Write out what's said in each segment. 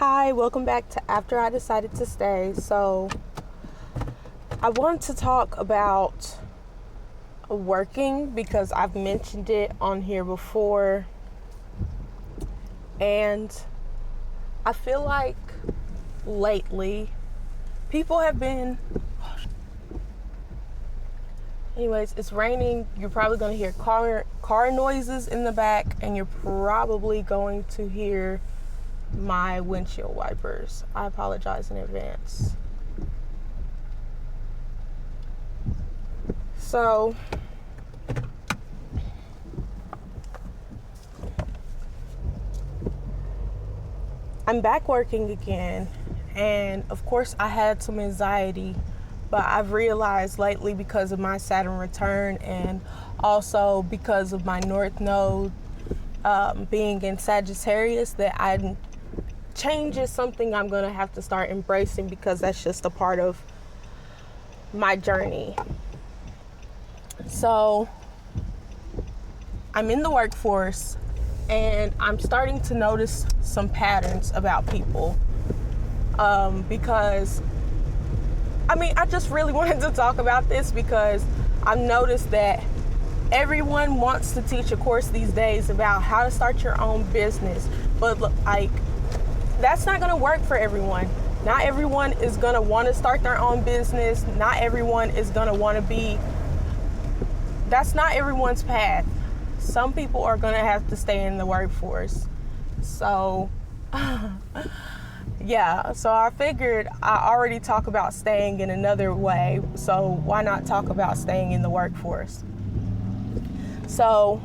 Hi, welcome back to After I Decided to Stay. So, I want to talk about working because I've mentioned it on here before. And I feel like lately people have been. Anyways, it's raining. You're probably going to hear car noises in the back, and you're probably going to hear my windshield wipers. I apologize in advance. So, I'm back working again, and of course I had some anxiety, but I've realized lately because of my Saturn return and also because of my North Node being in Sagittarius that change is something I'm going to have to start embracing because that's just a part of my journey. So I'm in the workforce and I'm starting to notice some patterns about people because I just really wanted to talk about this because I've noticed that everyone wants to teach a course these days about how to start your own business, but that's not going to work for everyone. Not everyone is going to want to start their own business. Not everyone is going to want to be. That's not everyone's path. Some people are going to have to stay in the workforce. So, yeah. So I figured I already talk about staying in another way. So why not talk about staying in the workforce? So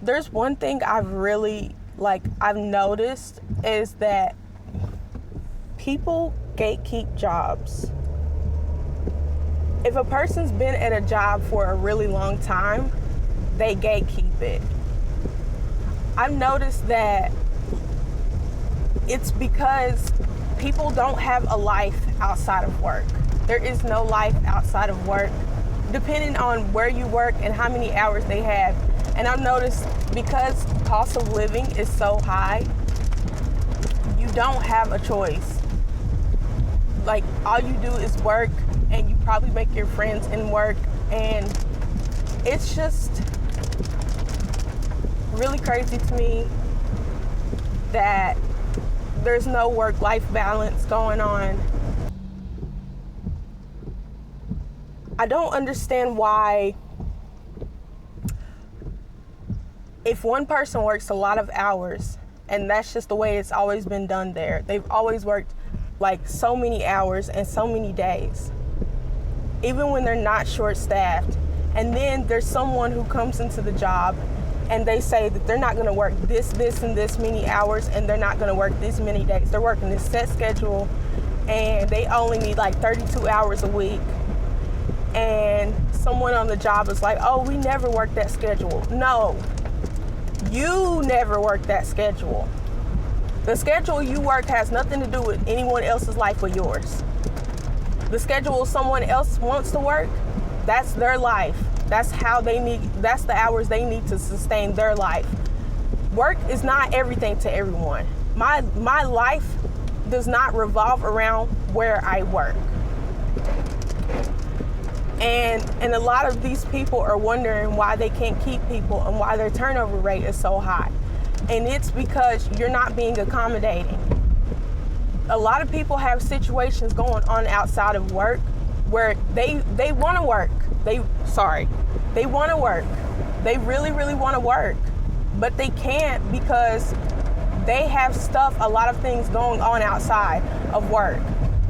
there's one thing I've noticed is that people gatekeep jobs. If a person's been at a job for a really long time, they gatekeep it. I've noticed that it's because people don't have a life outside of work. There is no life outside of work, depending on where you work and how many hours they have. And I've noticed because cost of living is so high, you don't have a choice. Like, all you do is work, and you probably make your friends in work, and it's just really crazy to me that there's no work-life balance going on. I don't understand why, if one person works a lot of hours, and that's just the way it's always been done there, they've always worked like so many hours and so many days, even when they're not short-staffed. And then there's someone who comes into the job and they say that they're not going to work this, and this many hours, and they're not going to work this many days. They're working this set schedule, and they only need like 32 hours a week. And someone on the job is like, oh, we never work that schedule. No, you never work that schedule. The schedule you work has nothing to do with anyone else's life but yours. The schedule someone else wants to work, that's their life. That's the hours they need to sustain their life. Work is not everything to everyone. My life does not revolve around where I work. And a lot of these people are wondering why they can't keep people and why their turnover rate is so high. And it's because you're not being accommodating. A lot of people have situations going on outside of work where they want to work. They want to work. They really, really want to work. But they can't because they have a lot of things going on outside of work.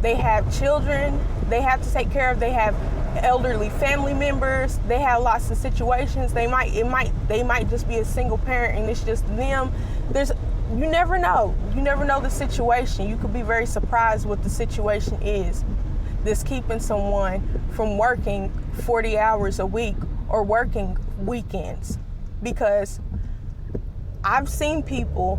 They have children they have to take care of. They have elderly family members. They have lots of situations. They might just be a single parent and it's just them. You never know. You never know the situation. You could be very surprised what the situation is that's keeping someone from working 40 hours a week or working weekends. Because I've seen people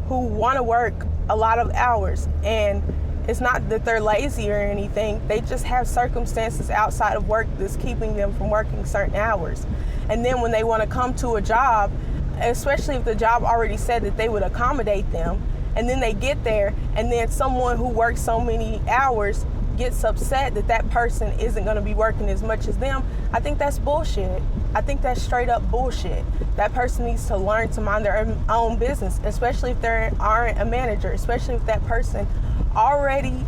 who want to work a lot of hours, and it's not that they're lazy or anything. They just have circumstances outside of work that's keeping them from working certain hours. And then when they want to come to a job, especially if the job already said that they would accommodate them, and then they get there, and then someone who works so many hours gets upset that that person isn't going to be working as much as them. I think that's bullshit. I think that's straight up bullshit. That person needs to learn to mind their own business, especially if they aren't a manager, especially if that person already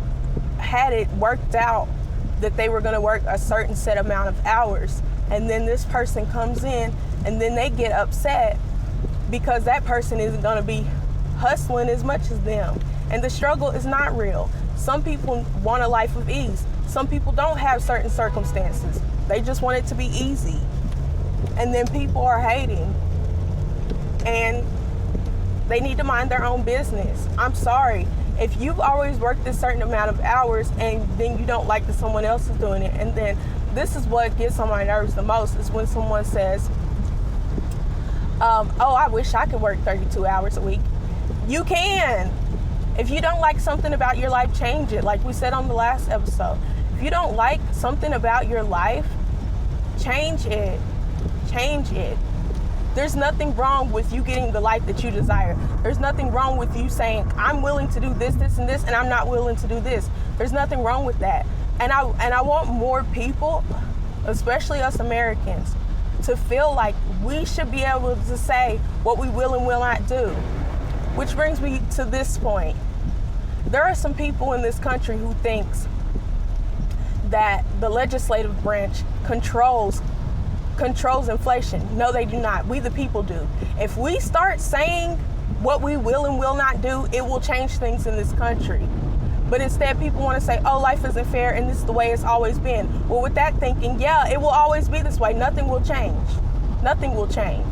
had it worked out that they were going to work a certain set amount of hours. And then this person comes in and then they get upset because that person isn't going to be hustling as much as them. And the struggle is not real. Some people want a life of ease. Some people don't have certain circumstances. They just want it to be easy. And then people are hating. And they need to mind their own business. I'm sorry. If you've always worked a certain amount of hours and then you don't like that someone else is doing it, and then this is what gets on my nerves the most, is when someone says, oh, I wish I could work 32 hours a week. You can. If you don't like something about your life, change it. Like we said on the last episode. If you don't like something about your life, change it. Change it. There's nothing wrong with you getting the life that you desire. There's nothing wrong with you saying, I'm willing to do this, this, and this, and I'm not willing to do this. There's nothing wrong with that. And I want more people, especially us Americans, to feel like we should be able to say what we will and will not do. Which brings me to this point. There are some people in this country who thinks that the legislative branch controls inflation. No, they do not. We the people do. If we start saying what we will and will not do, it will change things in this country. But instead, people want to say, oh, life isn't fair and this is the way it's always been. Well, with that thinking, yeah, it will always be this way. Nothing will change. Nothing will change.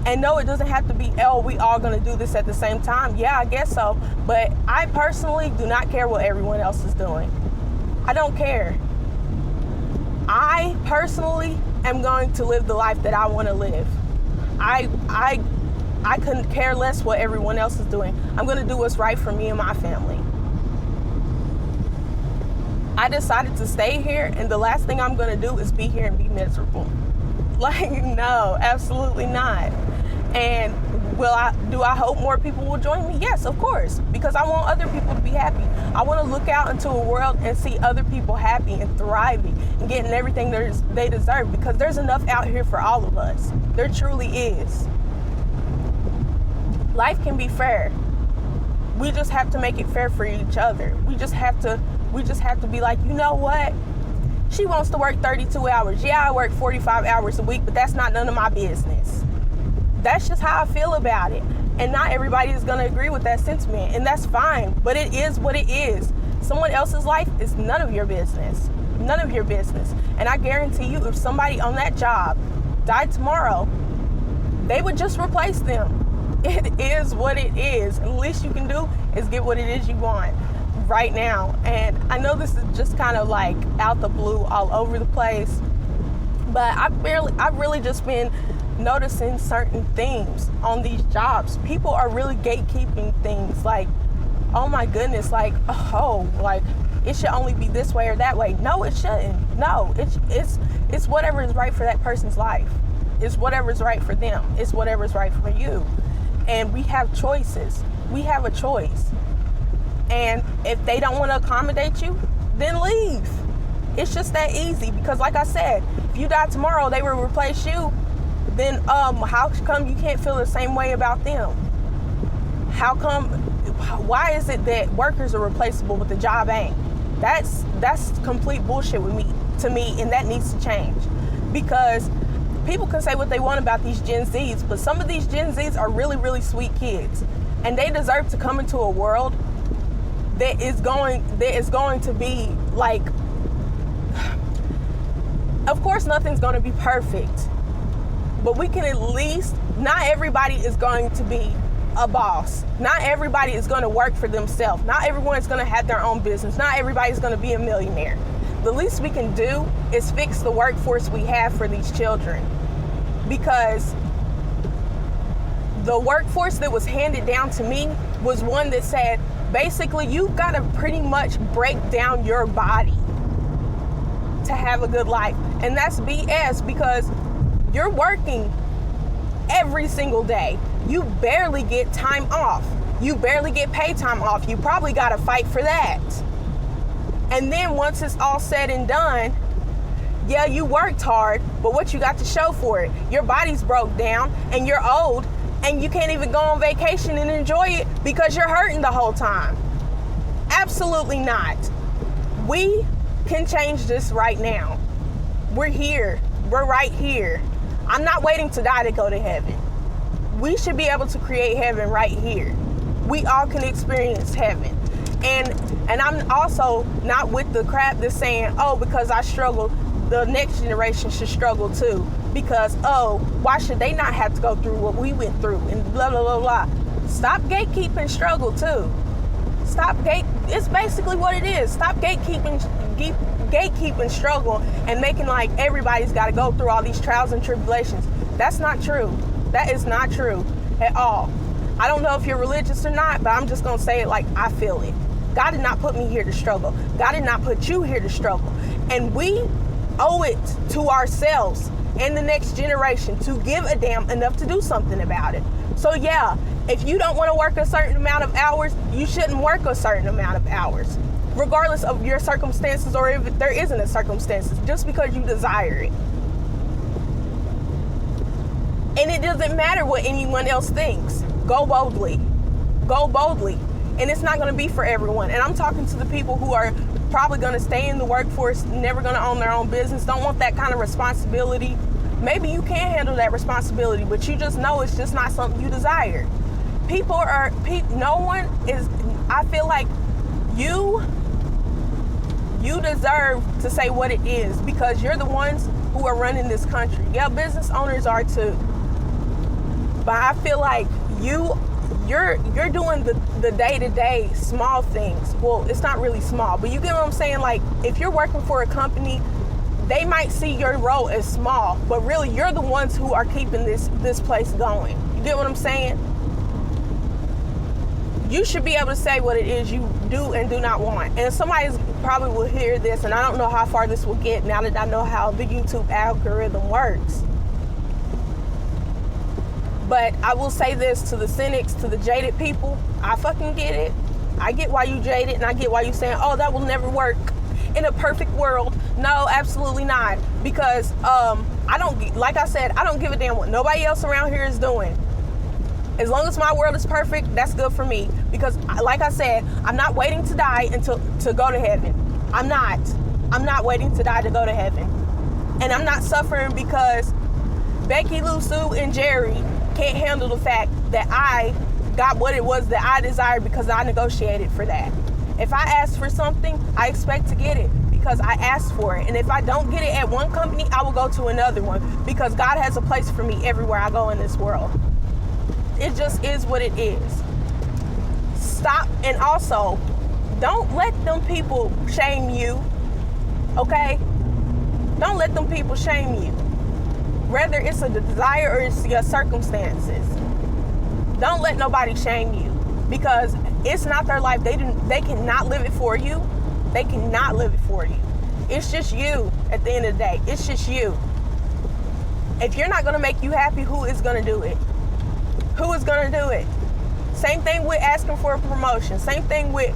And no, it doesn't have to be, oh, we all going to do this at the same time. Yeah, I guess so. But I personally do not care what everyone else is doing. I don't care. I personally am going to live the life that I want to live. I couldn't care less what everyone else is doing. I'm going to do what's right for me and my family. I decided to stay here, and the last thing I'm going to do is be here and be miserable. Like, no, absolutely not. And do I hope more people will join me? Yes, of course, because I want other people to be happy. I want to look out into a world and see other people happy and thriving and getting everything they deserve, because there's enough out here for all of us. There truly is. Life can be fair. We just have to make it fair for each other. We just have to be like, you know what? She wants to work 32 hours. Yeah, I work 45 hours a week, but that's not none of my business. That's just how I feel about it. And not everybody is going to agree with that sentiment, and that's fine, but it is what it is. Someone else's life is none of your business. None of your business. And I guarantee you, if somebody on that job died tomorrow, they would just replace them. It is what it is. And the least you can do is get what it is you want right now. And I know this is just kind of like out the blue, all over the place, but I've really just been noticing certain things on these jobs. People are really gatekeeping things, like, oh my goodness, like, oh, like it should only be this way or that way. No, it shouldn't. No, it's whatever is right for that person's life. It's whatever's right for them. It's whatever's right for you. And we have choices. We have a choice. And if they don't want to accommodate you, then leave. It's just that easy, because like I said, if you die tomorrow, they will replace you. Then how come you can't feel the same way about them? Why is it that workers are replaceable but the job ain't? That's complete bullshit to me, and that needs to change. Because people can say what they want about these Gen Zs, but some of these Gen Zs are really, really sweet kids, and they deserve to come into a world that is going to be like, of course nothing's going to be perfect, but we can at least, not everybody is going to be a boss. Not everybody is going to work for themselves. Not everyone is going to have their own business. Not everybody's going to be a millionaire. The least we can do is fix the workforce we have for these children, because the workforce that was handed down to me was one that said, basically, you've got to pretty much break down your body to have a good life. And that's BS, because you're working every single day. You barely get time off. You barely get paid time off. You probably got to fight for that. And then once it's all said and done, yeah, you worked hard, but what you got to show for it? Your body's broke down and you're old and you can't even go on vacation and enjoy it because you're hurting the whole time. Absolutely not. We can change this right now. We're here. We're right here. I'm not waiting to die to go to heaven. We should be able to create heaven right here. We all can experience heaven. And I'm also not with the crap that's saying, oh, because I struggle, the next generation should struggle too. Because, oh, why should they not have to go through what we went through and blah, blah, blah, blah. Stop gatekeeping struggle too. It's basically what it is. Stop gatekeeping struggle and making like everybody's got to go through all these trials and tribulations. That's not true. That is not true at all. I don't know if you're religious or not, but I'm just going to say it like I feel it. God did not put me here to struggle. God did not put you here to struggle. And we owe it to ourselves and the next generation to give a damn enough to do something about it. So yeah, if you don't want to work a certain amount of hours, you shouldn't work a certain amount of hours, regardless of your circumstances or if there isn't a circumstances, just because you desire it. And it doesn't matter what anyone else thinks. Go boldly. Go boldly. And it's not going to be for everyone. And I'm talking to the people who are probably going to stay in the workforce, never going to own their own business, don't want that kind of responsibility. Maybe you can handle that responsibility, but you just know it's just not something you desire. No one is, I feel like you deserve to say what it is because you're the ones who are running this country. Yeah, business owners are too. But I feel like you're doing the day-to-day small things. Well, it's not really small, but you get what I'm saying? Like, if you're working for a company, they might see your role as small, but really you're the ones who are keeping this place going. You get what I'm saying? You should be able to say what it is you do and do not want. And somebody probably will hear this, and I don't know how far this will get now that I know how the YouTube algorithm works. But I will say this to the cynics, to the jaded people. I fucking get it. I get why you jaded, and I get why you saying, oh, that will never work in a perfect world. No, absolutely not. Because like I said, I don't give a damn what nobody else around here is doing. As long as my world is perfect, that's good for me. Because like I said, I'm not waiting to die to go to heaven. I'm not waiting to die to go to heaven. And I'm not suffering because Becky, Lou, Sue, and Jerry can't handle the fact that I got what it was that I desired because I negotiated for that. If I ask for something, I expect to get it because I asked for it. And if I don't get it at one company, I will go to another one because God has a place for me everywhere I go in this world. It just is what it is. Stop, and also, don't let them people shame you, okay? Don't let them people shame you. Whether it's a desire or it's your circumstances. Don't let nobody shame you because it's not their life. They cannot live it for you. They cannot live it for you. It's just you at the end of the day. It's just you. If you're not going to make you happy, who is going to do it? Who is going to do it? Same thing with asking for a promotion. Same thing with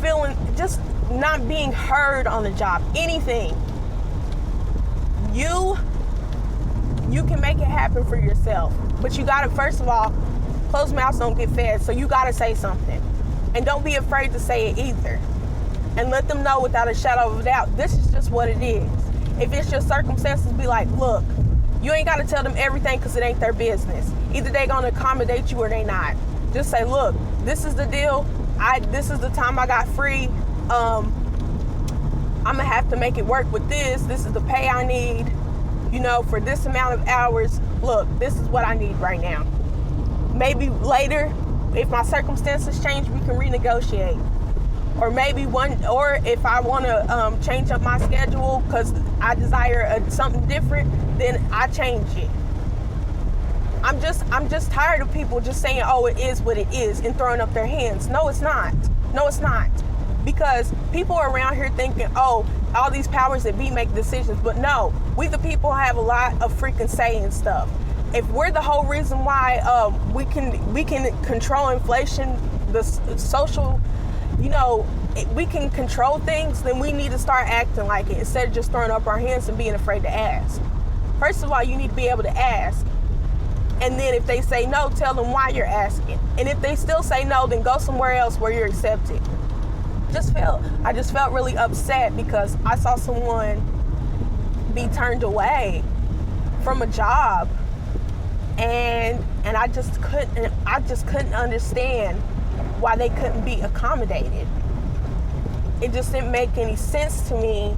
feeling just not being heard on the job. Anything. You can make it happen for yourself. But you gotta, first of all, closed mouths don't get fed, so you gotta say something. And don't be afraid to say it either. And let them know without a shadow of a doubt, this is just what it is. If it's your circumstances, be like, look, you ain't gotta tell them everything because it ain't their business. Either they gonna accommodate you or they not. Just say, look, this is the deal. This is the time I got free. I'm gonna have to make it work with this. This is the pay I need, for this amount of hours. Look, this is what I need right now. Maybe later, if my circumstances change, we can renegotiate. Or maybe or if I want to change up my schedule because I desire something different, then I change it. I'm just tired of people just saying, oh, it is what it is, and throwing up their hands. No, it's not. No, it's not. Because people are around here thinking, oh, all these powers that be make decisions. But no, we the people have a lot of freaking say and stuff. if we're the whole reason why we can control inflation, the social, we can control things, then we need to start acting like it instead of just throwing up our hands and being afraid to ask. First of all, you need to be able to ask. And then if they say no, tell them why you're asking. And if they still say no, then go somewhere else where you're accepted. I just felt really upset because I saw someone be turned away from a job, and I just couldn't understand why they couldn't be accommodated. It just didn't make any sense to me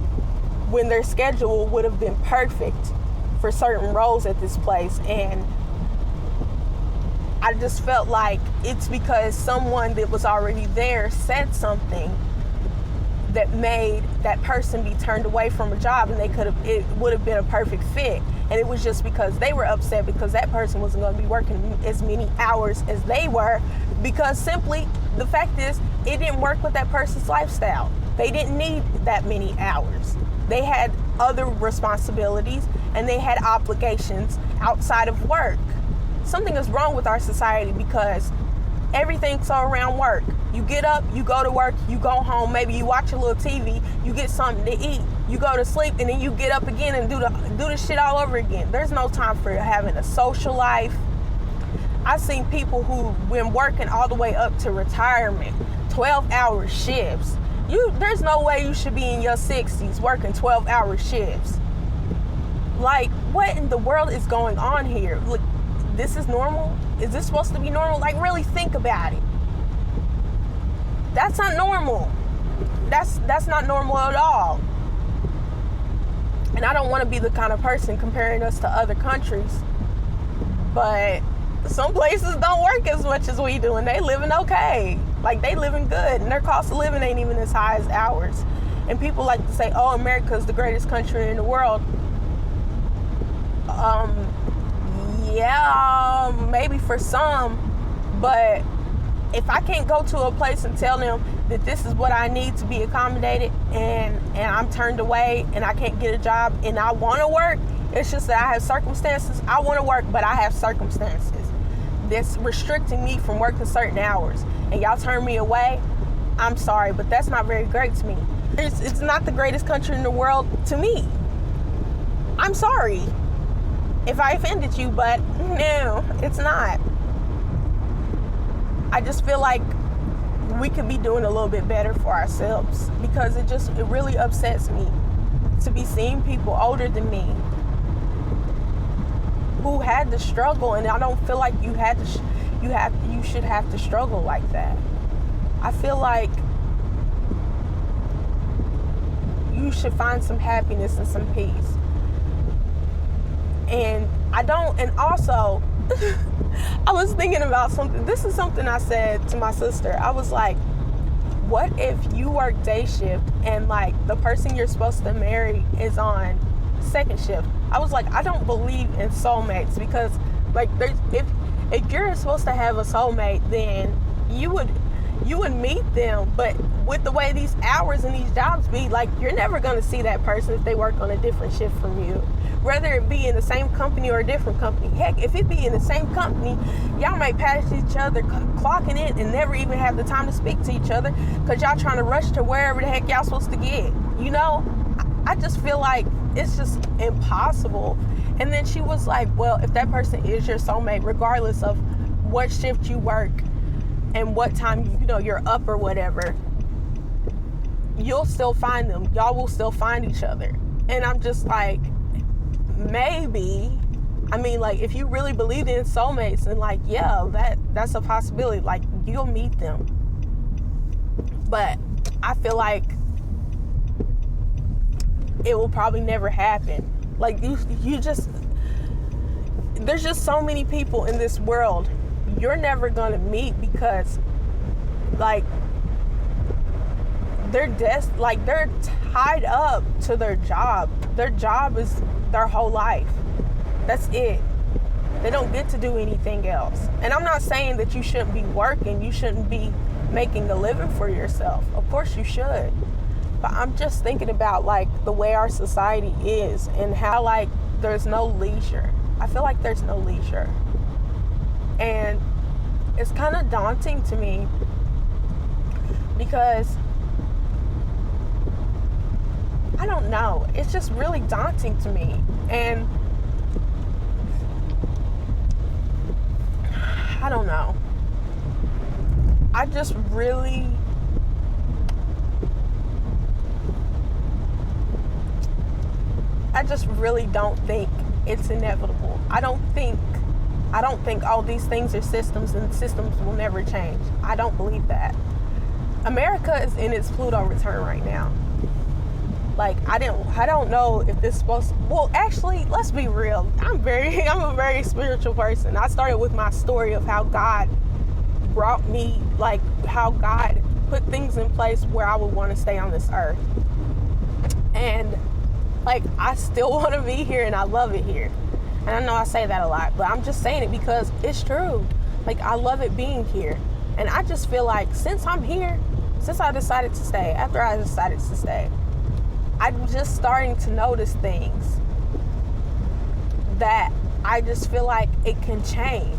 when their schedule would have been perfect for certain roles at this place. And I just felt like it's because someone that was already there said something that made that person be turned away from a job, and it would have been a perfect fit. And it was just because they were upset because that person wasn't going to be working as many hours as they were, because simply the fact is it didn't work with that person's lifestyle. They didn't need that many hours. They had other responsibilities and they had obligations outside of work. Something is wrong with our society because everything's all around work. You get up, you go to work, you go home, maybe you watch a little TV, you get something to eat, you go to sleep, and then you get up again and do the shit all over again. There's no time for having a social life. I've seen people who've been working all the way up to retirement, 12-hour shifts. There's no way you should be in your 60s working 12-hour shifts. Like, what in the world is going on here? Look, this is normal? Is this supposed to be normal? Like, really think about it. That's not normal. That's not normal at all. And I don't want to be the kind of person comparing us to other countries, but some places don't work as much as we do, and they living okay. Like, they living good, and their cost of living ain't even as high as ours. And people like to say, oh, America's the greatest country in the world. Yeah, maybe for some, but if I can't go to a place and tell them that this is what I need to be accommodated, and I'm turned away and I can't get a job and I want to work, it's just that I have circumstances. I want to work, but I have circumstances that's restricting me from working certain hours, and y'all turn me away, I'm sorry, but that's not very great to me. It's not the greatest country in the world to me. I'm sorry if I offended you, but no, it's not. I just feel like we could be doing a little bit better for ourselves, because it really upsets me to be seeing people older than me who had to struggle, and I don't feel like you should have to struggle like that. I feel like you should find some happiness and some peace. And also, I was thinking about something. This is something I said to my sister. I was like, what if you work day shift and like the person you're supposed to marry is on second shift? I was like, I don't believe in soulmates, because like if you're supposed to have a soulmate, then you would meet them, but with the way these hours and these jobs be, like, you're never going to see that person if they work on a different shift from you, whether it be in the same company or a different company. Heck, if it be in the same company, y'all might pass each other clocking in and never even have the time to speak to each other because y'all trying to rush to wherever the heck y'all supposed to get. I just feel like it's just impossible. And then she was like, well, if that person is your soulmate, regardless of what shift you work and what time you're up or whatever, you'll still find them. Y'all will still find each other. And I'm just like, maybe. I mean, like, if you really believe in soulmates, and like, yeah, that's a possibility. Like, you'll meet them. But I feel like it will probably never happen. Like, there's just so many people in this world you're never gonna meet, because like they're tied up to their job. Their job is their whole life. That's it. They don't get to do anything else. And I'm not saying that you shouldn't be working, you shouldn't be making a living for yourself. Of course you should. But I'm just thinking about like the way our society is and how like there's no leisure. I feel like there's no leisure. And it's kind of daunting to me because I don't know. It's just really daunting to me. And I don't know. I just really don't think it's inevitable. I don't think all these things are systems and systems will never change. I don't believe that. America is in its Pluto return right now. Like, I don't know if this is supposed to, well, actually, let's be real. I'm a very spiritual person. I started with my story of how God brought me, like, how God put things in place where I would want to stay on this earth. And, like, I still want to be here and I love it here. And I know I say that a lot, but I'm just saying it because it's true. Like, I love it being here. And I just feel like since I'm here, since I decided to stay, after I decided to stay, I'm just starting to notice things that I just feel like it can change.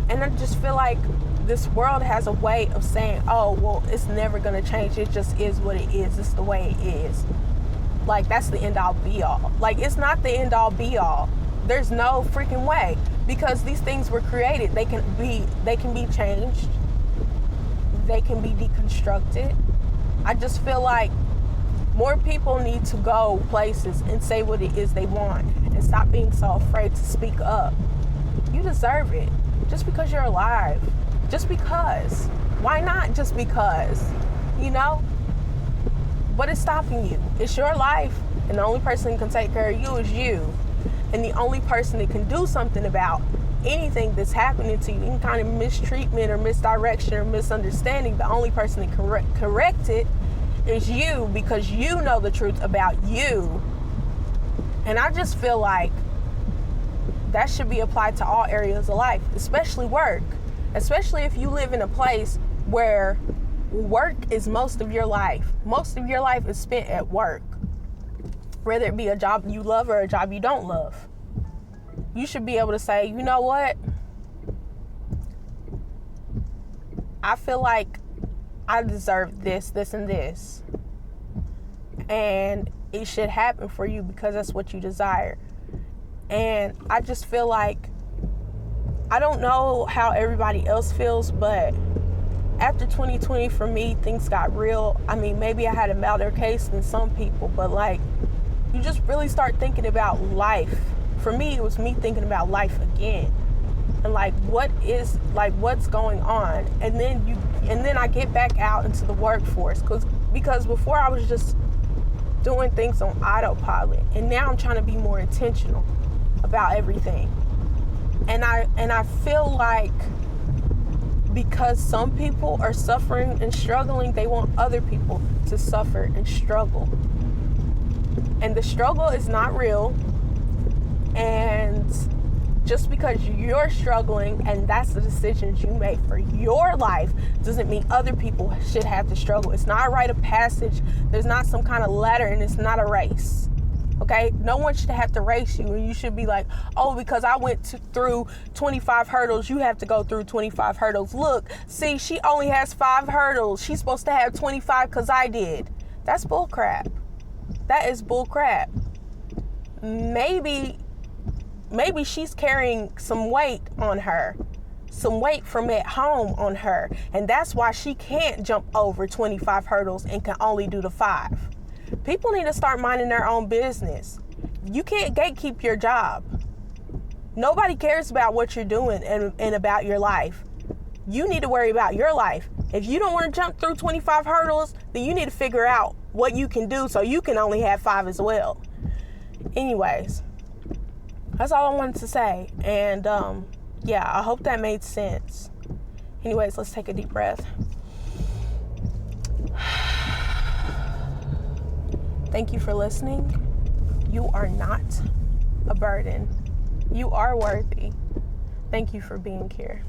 And I just feel like this world has a way of saying, oh, well, it's never going to change. It just is what it is. It's the way it is. Like, that's the end all be all. Like, it's not the end all be all. There's no freaking way, because these things were created. They can be changed. They can be deconstructed. I just feel like more people need to go places and say what it is they want and stop being so afraid to speak up. You deserve it. Just because you're alive. Just because. Why not just because? You know? What is stopping you? It's your life, and the only person who can take care of you is you. And the only person that can do something about anything that's happening to you, any kind of mistreatment or misdirection or misunderstanding, the only person that can correct it is you, because you know the truth about you. And I just feel like that should be applied to all areas of life, especially work. Especially if you live in a place where work is most of your life. Most of your life is spent at work. Whether it be a job you love or a job you don't love. You should be able to say, you know what? I feel like I deserve this, this, and this. And it should happen for you because that's what you desire. And I just feel like, I don't know how everybody else feels, but after 2020, for me, things got real. I mean, maybe I had a milder case than some people, but like, you just really start thinking about life. For me, it was me thinking about life again. And like, what's going on? And then I get back out into the workforce because before I was just doing things on autopilot, and now I'm trying to be more intentional about everything. And I feel like because some people are suffering and struggling, they want other people to suffer and struggle. And the struggle is not real. And just because you're struggling and that's the decisions you make for your life doesn't mean other people should have to struggle. It's not a rite of passage. There's not some kind of ladder, and it's not a race. Okay? No one should have to race you, and you should be like, oh, because I went through 25 hurdles, you have to go through 25 hurdles. Look, see, she only has 5 hurdles. She's supposed to have 25 because I did. That's bull crap. That is bull crap. Maybe she's carrying some weight on her, some weight from at home on her, and that's why she can't jump over 25 hurdles and can only do the 5. People need to start minding their own business. You can't gatekeep your job. Nobody cares about what you're doing and about your life. You need to worry about your life. If you don't want to jump through 25 hurdles, then you need to figure out what you can do so you can only have 5 as well. Anyways, that's all I wanted to say. And yeah, I hope that made sense. Anyways, let's take a deep breath. Thank you for listening. You are not a burden. You are worthy. Thank you for being here.